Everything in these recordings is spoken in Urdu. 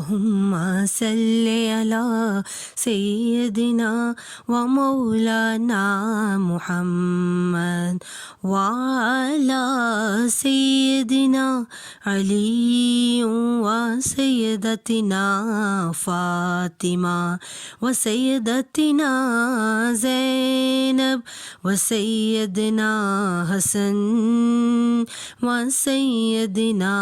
اللهم صل على سيدنا ومولانا محمد وعلى سيدنا علي وسيدتنا فاطمة وسيدتنا زينب وسيدنا حسن وسيدنا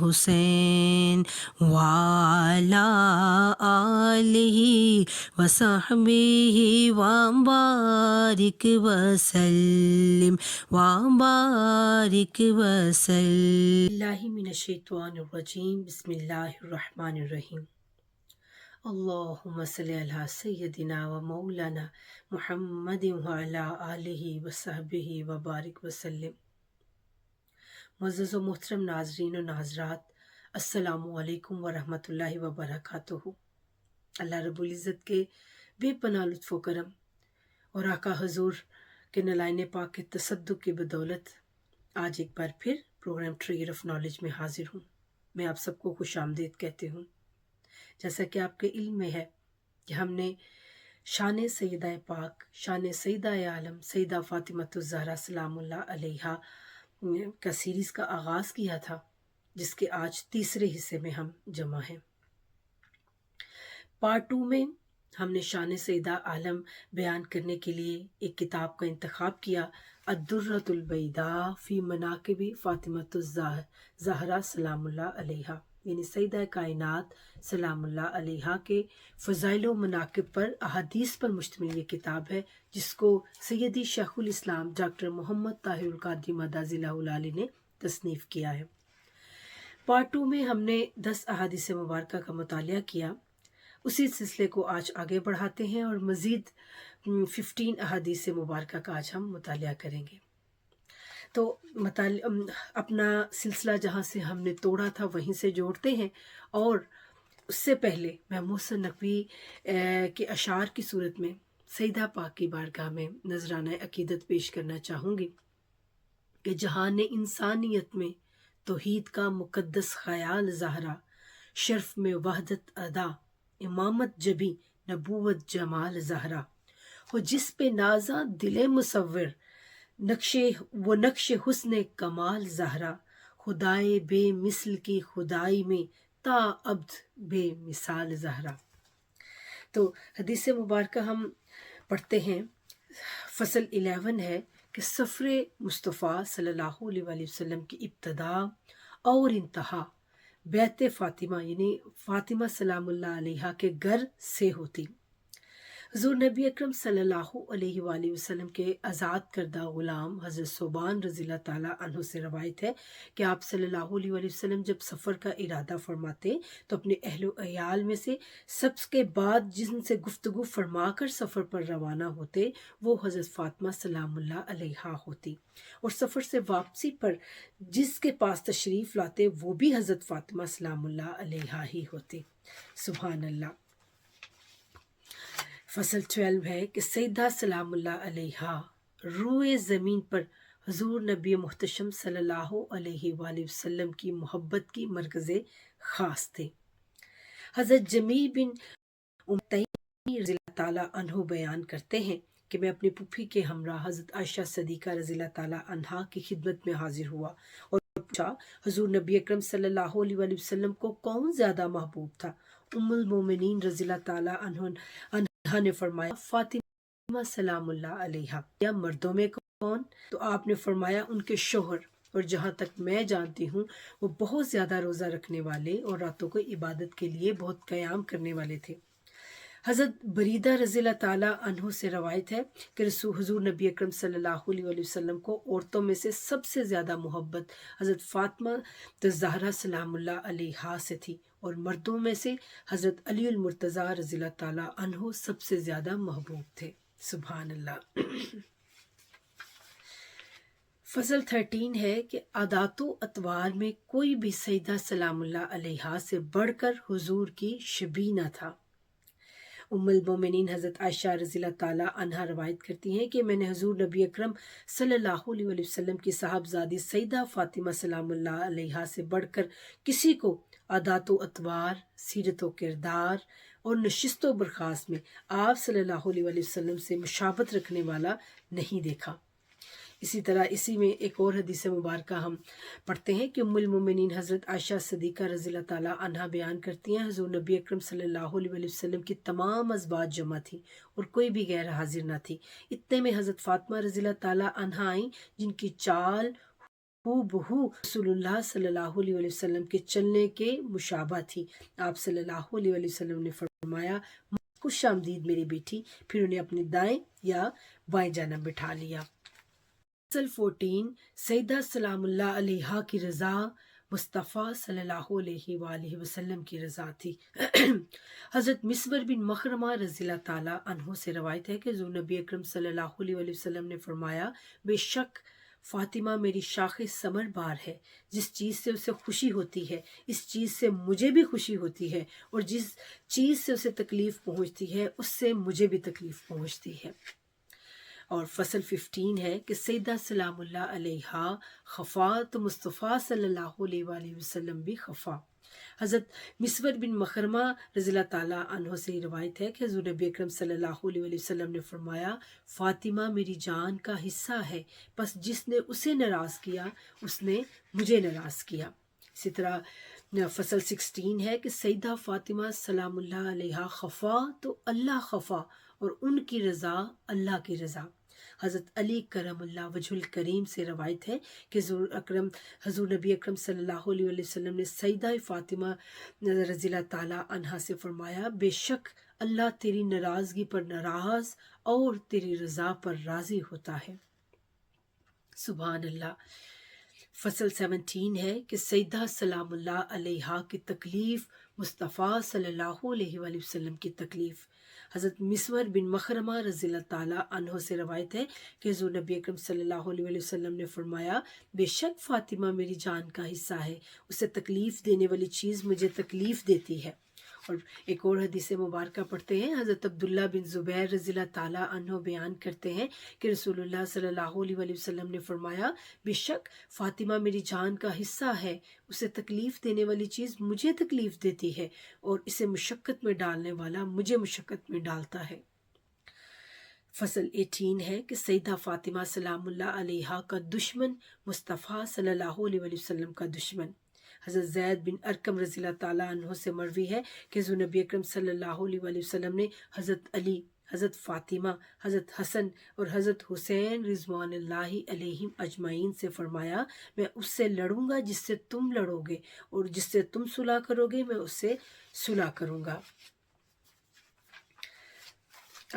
حسين وعلى آله وصحبه وبارك وسلم وبارك وسلم اللہ من الشیطان الرجیم بسم اللہ الرحمن الرحیم اللہم صلی علی سیدنا و مولانا محمد وعلی آلہ وصحبہ وبارک وسلم۔ معزز و محترم ناظرین و ناظرات، السلام علیکم ورحمۃ اللہ وبرکاتہ۔ اللہ رب العزت کے بے پناہ لطف و کرم اور آقا حضور کے نلائن پاک کے تصدق کی بدولت آج ایک بار پھر پروگرام ٹری آف نالج میں حاضر ہوں۔ میں آپ سب کو خوش آمدید کہتی ہوں۔ جیسا کہ آپ کے علم میں ہے کہ ہم نے شان سیدہ پاک، شان سیدہ عالم سیدہ فاطمۃ الزہرا سلام اللہ علیہا کا سیریز کا آغاز کیا تھا، جس کے آج تیسرے حصے میں ہم جمع ہیں۔ پارٹ 2 میں ہم نے شان سیدہ عالم بیان کرنے کے لیے ایک کتاب کا انتخاب کیا، الدرۃ البیضاء فی مناقب فاطمۃ الزہرا سلام اللہ علیہا، یعنی سیدہ کائنات سلام اللہ علیہا کے فضائل و مناقب پر احادیث پر مشتمل یہ کتاب ہے، جس کو سیدی شیخ الاسلام ڈاکٹر محمد طاہر القادری مداظ اللہ العالی نے تصنیف کیا ہے۔ پارٹ 2 میں ہم نے 10 احادیث مبارکہ کا مطالعہ کیا۔ اسی سلسلے کو آج آگے بڑھاتے ہیں اور مزید 15 احادیث مبارکہ کا آج ہم مطالعہ کریں گے۔ تو اپنا سلسلہ جہاں سے ہم نے توڑا تھا وہیں سے جوڑتے ہیں، اور اس سے پہلے میں محسن نقوی کے اشعار کی صورت میں سیدہ پاک کی بارگاہ میں نذرانہ عقیدت پیش کرنا چاہوں گی کہ جہان انسانیت میں توحید کا مقدس خیال زہرا، شرف میں وحدت ادا، امامت جبی نبوت جمال زہرا، ہو جس پہ نازاں دل مصور، نقش حسن کمال زہرا، خدائے بے مثل کی خدائی میں تا عبد بے مثال زہرا۔ تو حدیث مبارکہ ہم پڑھتے ہیں۔ فصل 11 ہے کہ سفر مصطفیٰ صلی اللہ علیہ وآلہ وسلم کی ابتدا اور انتہا بیت فاطمہ یعنی فاطمہ سلام اللہ علیہا کے گھر سے ہوتی۔ حضور نبی اکرم صلی اللہ علیہ وآلہ وسلم کے آزاد کردہ غلام حضرت ثوبان رضی اللہ تعالیٰ عنہ سے روایت ہے کہ آپ صلی اللہ علیہ وآلہ وسلم جب سفر کا ارادہ فرماتے تو اپنے اہل و عیال میں سے سب کے بعد جن سے گفتگو فرما کر سفر پر روانہ ہوتے وہ حضرت فاطمہ سلام اللہ علیہا ہوتی، اور سفر سے واپسی پر جس کے پاس تشریف لاتے وہ بھی حضرت فاطمہ سلام اللہ علیہا ہی ہوتی۔ سبحان اللہ۔ فصل 12 ہے کہ سیدہ سلام اللہ علیہا روئے زمین پر حضور نبی محتشم صلی اللہ علیہ وآلہ وسلم کی محبت کی مرکز خاص تھے۔ حضرت جمیع بن تیمی رضی اللہ تعالیٰ عنہ بیان کرتے ہیں کہ میں اپنی پھوپھی کے ہمراہ حضرت عائشہ صدیقہ رضی اللہ تعالیٰ عنہا کی خدمت میں حاضر ہوا اور پوچھا حضور نبی اکرم صلی اللہ علیہ وآلہ وسلم کو کون زیادہ محبوب تھا؟ ام المومنین رضی اللہ تعالیٰ عنہ نے فرمایا فاطمہ سلام اللہ علیہا۔ یا مردوں میں کون؟ تو آپ نے فرمایا ان کے شوہر، اور جہاں تک میں جانتی ہوں وہ بہت زیادہ روزہ رکھنے والے اور راتوں کو عبادت کے لیے بہت قیام کرنے والے تھے۔ حضرت بریدہ رضی اللہ تعالیٰ عنہ سے روایت ہے کہ حضور نبی اکرم صلی اللہ علیہ وآلہ وسلم کو عورتوں میں سے سب سے زیادہ محبت حضرت فاطمہ الزہرا سلام اللہ علیہا سے تھی، اور مردوں میں سے حضرت علی المرتضیٰ رضی اللہ تعالیٰ عنہ سب سے زیادہ محبوب تھے۔ سبحان اللہ۔ فصل 13 ہے کہ عادات و اطوار میں کوئی بھی سیدہ سلام اللہ علیہا سے بڑھ کر حضور کی شبیہ نہ تھا۔ ام المومنین حضرت عائشہ رضی اللہ تعالیٰ عنہا روایت کرتی ہیں کہ میں نے حضور نبی اکرم صلی اللہ علیہ وآلہ وسلم کی صاحبزادی سیدہ فاطمہ سلام اللہ علیہا سے بڑھ کر کسی کو عادات و اطوار، سیرت و کردار اور نشست و برخاست میں آپ صلی اللہ علیہ وآلہ وسلم سے مشابہت رکھنے والا نہیں دیکھا۔ اسی طرح اسی میں ایک اور حدیث مبارکہ ہم پڑھتے ہیں کہ ام المومنین حضرت عائشہ صدیقہ رضی اللہ تعالیٰ عنہا بیان کرتی ہیں حضور نبی اکرم صلی اللہ علیہ وآلہ وسلم کی تمام ازواج جمع تھی اور کوئی بھی غیر حاضر نہ تھی۔ اتنے میں حضرت فاطمہ رضی اللہ تعالیٰ عنہا آئیں جن کی چال ہو بہو رسول اللہ صلی اللہ علیہ وآلہ وسلم کے چلنے کے مشابہ تھی۔ آپ صلی اللہ علیہ وآلہ وسلم نے فرمایا خوش آمدید میری بیٹی، پھر انہیں اپنی دائیں یا بائیں جانب بٹھا لیا۔ فصل 14 سیدہ سلام اللہ علیہا کی رضا مصطفیٰ صلی اللہ علیہ وآلہ وسلم کی رضا تھی۔ حضرت مسور بن مخرمہ رضی اللہ تعالیٰ عنہ سے روایت ہے کہ حضور نبی اکرم صلی اللہ علیہ وآلہ وسلم نے فرمایا بے شک فاطمہ میری شاخ ثمر بار ہے، جس چیز سے اسے خوشی ہوتی ہے اس چیز سے مجھے بھی خوشی ہوتی ہے، اور جس چیز سے اسے تکلیف پہنچتی ہے اس سے مجھے بھی تکلیف پہنچتی ہے۔ اور فصل 15 ہے کہ سیدہ سلام اللہ علیہا خفا تو مصطفیٰ صلی اللہ علیہ وآلہ وسلم بھی خفا۔ حضرت مسور بن مخرمہ رضی اللہ تعالیٰ عنہ سے روایت ہے کہ حضور نبی اکرم صلی اللہ علیہ وآلہ وسلم نے فرمایا فاطمہ میری جان کا حصہ ہے، پس جس نے اسے ناراض کیا اس نے مجھے ناراض کیا۔ اسی طرح فصل 16 ہے کہ سیدہ فاطمہ سلام اللہ علیہا خفا تو اللہ خفا، اور ان کی رضا اللہ کی رضا۔ حضرت علی کرم اللہ وجہ الکریم سے روایت ہے کہ حضور نبی اکرم صلی اللہ علیہ وآلہ وسلم نے سیدہ فاطمہ رضی اللہ تعالیٰ عنہا سے فرمایا بے شک اللہ تیری ناراضگی پر ناراض اور تیری رضا پر راضی ہوتا ہے۔ سبحان اللہ۔ فصل 17 ہے کہ سیدہ سلام اللہ علیہا کی تکلیف مصطفیٰ صلی اللہ علیہ وآلہ وسلم کی تکلیف۔ حضرت مسور بن مخرمہ رضی اللہ تعالیٰ عنہ سے روایت ہے کہ حضور نبی اکرم صلی اللہ علیہ وآلہ وسلم نے فرمایا بے شک فاطمہ میری جان کا حصہ ہے، اسے تکلیف دینے والی چیز مجھے تکلیف دیتی ہے۔ اور ایک اور حدیث مبارکہ پڑھتے ہیں، حضرت عبداللہ بن زبیر رضی اللہ تعالیٰ عنہ بیان کرتے ہیں کہ رسول اللہ صلی اللہ علیہ وآلہ وسلم نے فرمایا بے شک فاطمہ میری جان کا حصہ ہے، اسے تکلیف دینے والی چیز مجھے تکلیف دیتی ہے، اور اسے مشقت میں ڈالنے والا مجھے مشقت میں ڈالتا ہے۔ فصل 18 ہے کہ سیدہ فاطمہ سلام اللہ علیہا کا دشمن مصطفیٰ صلی اللہ علیہ وآلہ وسلم کا دشمن۔ حضرت زید بن ارقم رضی اللہ تعالیٰ عنہ سے مروی ہے کہ حضور نبی اکرم صلی اللہ علیہ وآلہ وسلم نے حضرت علی، حضرت فاطمہ، حضرت حسن اور حضرت حسین رضوان اللہ علیہم اجمعین سے فرمایا میں اس سے لڑوں گا جس سے تم لڑو گے، اور جس سے تم صلح کرو گے میں اس سے صلح کروں گا۔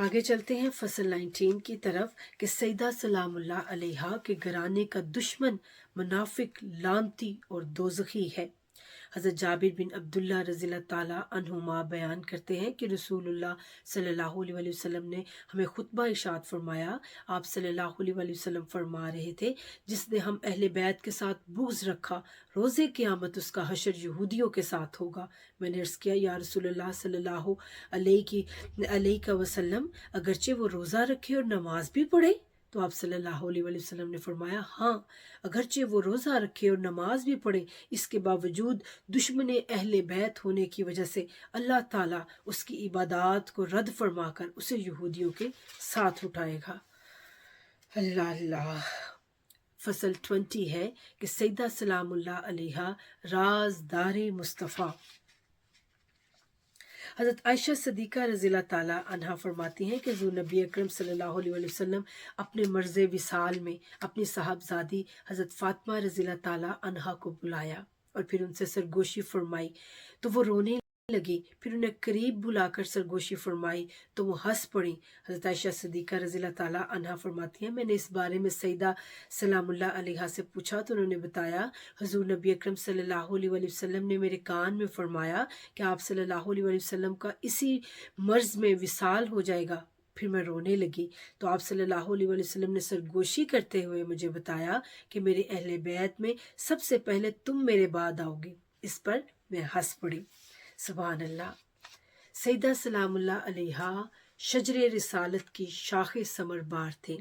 آگے چلتے ہیں فصل 19 کی طرف کہ سیدہ سلام اللہ علیہا کے گھرانے کا دشمن منافق، لعنتی اور دوزخی ہے۔ حضرت جابر بن عبداللہ رضی اللہ تعالیٰ عنہما بیان کرتے ہیں کہ رسول اللہ صلی اللہ علیہ وآلہ وسلم نے ہمیں خطبہ ارشاد فرمایا۔ آپ صلی اللہ علیہ وآلہ وسلم فرما رہے تھے جس نے ہم اہل بیت کے ساتھ بغض رکھا روز قیامت اس کا حشر یہودیوں کے ساتھ ہوگا۔ میں نے عرض کیا یا رسول اللہ صلی اللہ علیہ وسلم اگرچہ وہ روزہ رکھے اور نماز بھی پڑھے؟ تو آپ صلی اللہ علیہ وآلہ وسلم نے فرمایا ہاں، اگرچہ وہ روزہ رکھے اور نماز بھی پڑھے، اس کے باوجود دشمن اہل بیت ہونے کی وجہ سے اللہ تعالیٰ اس کی عبادات کو رد فرما کر اسے یہودیوں کے ساتھ اٹھائے گا۔ اللہ اللہ۔ فصل 20 ہے کہ سیدہ سلام اللہ علیہا رازدار مصطفیٰ۔ حضرت عائشہ صدیقہ رضی اللہ تعالیٰ عنہا فرماتی ہیں کہ حضور نبی اکرم صلی اللہ علیہ وآلہ وسلم اپنے مرض وصال میں اپنی صاحبزادی حضرت فاطمہ رضی اللہ تعالیٰ عنہا کو بلایا اور پھر ان سے سرگوشی فرمائی تو وہ رونے لگی، پھر انہیں قریب بلا کر سرگوشی فرمائی تو وہ ہنس پڑیں۔ حضرت عائشہ صدیقہ رضی اللہ تعالیٰ عنہا فرماتی ہیں میں نے اس بارے میں سیدہ سلام اللہ علیہا سے پوچھا تو انہوں نے بتایا حضور نبی اکرم صلی اللہ علیہ وآلہ وسلم نے میرے کان میں فرمایا کہ آپ صلی اللہ علیہ وآلہ وسلم کا اسی مرض میں وصال ہو جائے گا۔ پھر میں رونے لگی تو آپ صلی اللہ علیہ وآلہ وسلم نے سرگوشی کرتے ہوئے مجھے بتایا کہ میرے اہل بیت میں سب سے پہلے تم میرے بعد آؤ گی۔ اس پر میں ہنس پڑی۔ سبحان اللہ۔ سیدہ سلام اللہ علیہا شجر رسالت کی شاخ ثمر بار تھے۔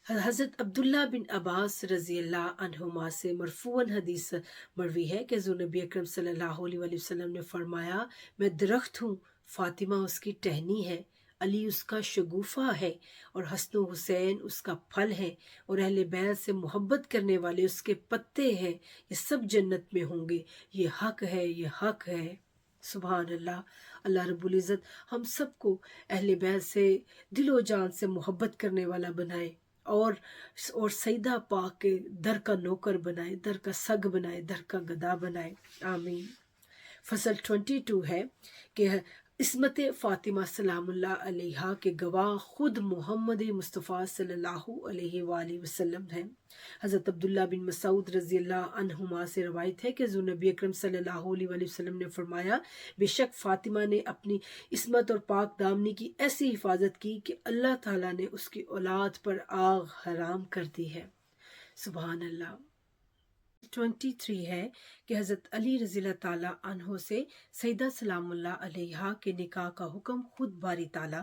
حضرت عبداللہ بن عباس رضی اللہ عنہما سے مرفوعاً حدیث مروی ہے کہ حضور نبی اکرم صلی اللہ علیہ وآلہ وسلم نے فرمایا، میں درخت ہوں، فاطمہ اس کی ٹہنی ہے، علی اس کا شگوفہ ہے، اور حسن و حسین اس کا پھل ہے، اور اہل بیت سے محبت کرنے والے اس کے پتے ہیں، یہ سب جنت میں ہوں گے، یہ حق ہے، یہ حق ہے۔ سبحان اللہ۔ اللہ رب العزت ہم سب کو اہل بیت سے دل و جان سے محبت کرنے والا بنائے، اور سیدہ پاک کے در کا نوکر بنائے، در کا سگ بنائے، در کا گدا بنائے، آمین۔ فصل 22 ہے کہ عصمت فاطمہ سلام اللہ علیہا کے گواہ خود محمد مصطفیٰ صلی اللہ علیہ وآلہ وسلم ہیں۔ حضرت عبداللہ بن مسعود رضی اللہ عنہما سے روایت ہے کہ حضور نبی اکرم صلی اللہ علیہ وآلہ وسلم نے فرمایا، بے شک فاطمہ نے اپنی عصمت اور پاک دامنی کی ایسی حفاظت کی کہ اللہ تعالیٰ نے اس کی اولاد پر آگ حرام کر دی ہے۔ سبحان اللہ۔ 23 ہے کہ حضرت علی رضی اللہ تعالیٰ عنہ سے سیدہ سلام اللہ علیہا کے نکاح کا حکم خود باری تعالیٰ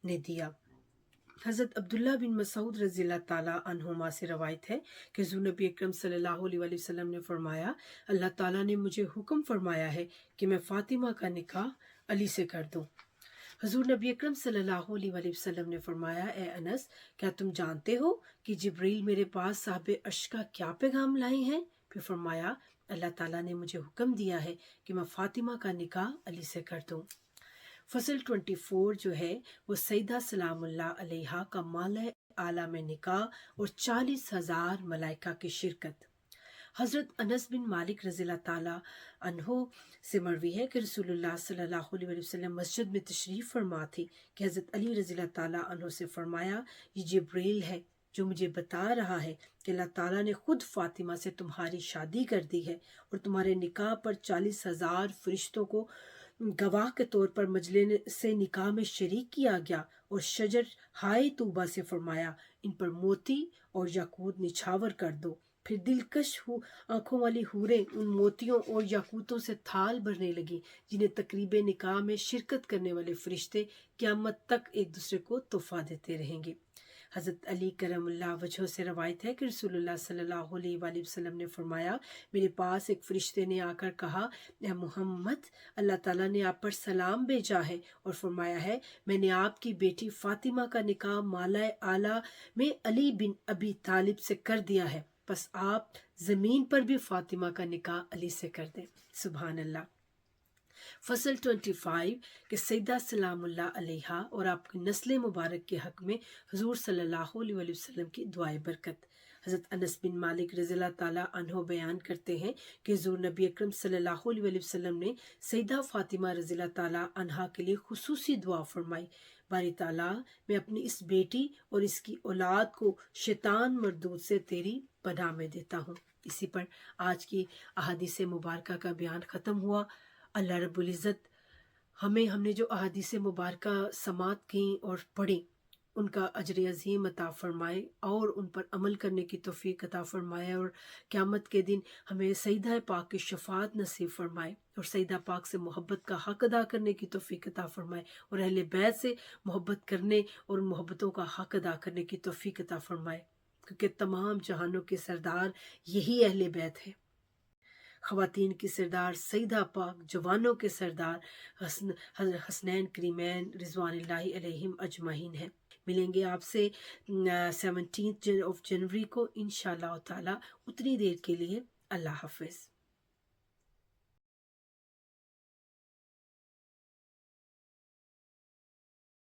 نے دیا۔ حضرت عبداللہ بن مسعود رضی اللہ تعالیٰ عنہما سے روایت ہے کہ حضور نبی اکرم صلی اللہ علیہ وآلہ وسلم نے فرمایا، اللہ تعالیٰ نے مجھے حکم فرمایا ہے کہ میں فاطمہ کا نکاح علی سے کر دوں۔ حضور نبی اکرم صلی اللہ علیہ وآلہ وسلم نے فرمایا، اے انس، کیا تم جانتے ہو کہ جبریل میرے پاس صاحب عرش کا کیا پیغام لائے ہیں؟ پھر فرمایا، اللہ تعالیٰ نے مجھے حکم دیا ہے کہ میں فاطمہ کا نکاح علی سے کر دوں۔ فصل 24 جو ہے وہ سیدہ سلام اللہ علیہا کا مالہ اعلیٰ میں نکاح اور 40,000 ملائکہ کی شرکت۔ حضرت انس بن مالک رضی اللہ تعالیٰ عنہ سے مروی ہے کہ رسول اللہ صلی اللہ علیہ وسلم مسجد میں تشریف فرما تھی کہ حضرت علی رضی اللہ تعالیٰ عنہ سے فرمایا، یہ جبریل ہے جو مجھے بتا رہا ہے کہ اللہ تعالیٰ نے خود فاطمہ سے تمہاری شادی کر دی ہے، اور تمہارے نکاح پر 40,000 فرشتوں کو گواہ کے طور پر مجلس سے نکاح میں شریک کیا گیا، اور شجر ہائے طوبہ سے فرمایا، ان پر موتی اور یاقوت نچھاور کر دو۔ پھر دلکش آنکھوں والی حوریں ان موتیوں اور یاقوتوں سے تھال بھرنے لگیں، جنہیں تقریب نکاح میں شرکت کرنے والے فرشتے قیامت تک ایک دوسرے کو تحفہ دیتے رہیں گے۔ حضرت علی کرم اللہ وجہہ سے روایت ہے کہ رسول اللہ صلی اللہ علیہ وآلہ وسلم نے فرمایا، میرے پاس ایک فرشتے نے آ کر کہا، اے محمد، اللہ تعالیٰ نے آپ پر سلام بھیجا ہے اور فرمایا ہے، میں نے آپ کی بیٹی فاطمہ کا نکاح مالہ اعلیٰ میں علی بن ابی طالب سے کر دیا ہے، بس آپ زمین پر بھی فاطمہ کا نکاح علی سے کر دیں۔ سبحان اللہ۔ فصل 25 کہ سیدہ سلام اللہ علیہا اور آپ کی نسل مبارک کے حق میں حضور صلی اللہ علیہ وآلہ وسلم کی دعائے برکت۔ حضرت انس بن مالک رضی اللہ تعالیٰ عنہ بیان کرتے ہیں کہ حضور نبی اکرم صلی اللہ علیہ وآلہ وسلم نے سیدہ فاطمہ رضی اللہ تعالیٰ عنہا کے لیے خصوصی دعا فرمائی، باری تعالیٰ، میں اپنی اس بیٹی اور اس کی اولاد کو شیطان مردود سے تیری پناہ میں دیتا ہوں۔ اسی پر آج کی احادیث مبارکہ کا بیان ختم ہوا۔ اللہ رب العزت ہم نے جو احادیث مبارکہ سماعت کیں اور پڑھیں، ان کا اجر عظیم عطا فرمائے اور ان پر عمل کرنے کی توفیق عطا فرمائے، اور قیامت کے دن ہمیں سیدہ پاک کی شفاعت نصیب فرمائے، اور سیدہ پاک سے محبت کا حق ادا کرنے کی توفیق عطا فرمائے، اور اہل بیت سے محبت کرنے اور محبتوں کا حق ادا کرنے کی توفیق عطا فرمائے، کیونکہ تمام جہانوں کے سردار یہی اہل بیت ہے۔ خواتین کی سردار سیدہ پاک، جوانوں کے سردار حسنین کریمین رضوان اللہ علیہم اجمعین ہیں۔ ملیں گے آپ سے 17 جنوری کو انشاءاللہ تعالی۔ اتنی دیر کے لیے اللہ حافظ۔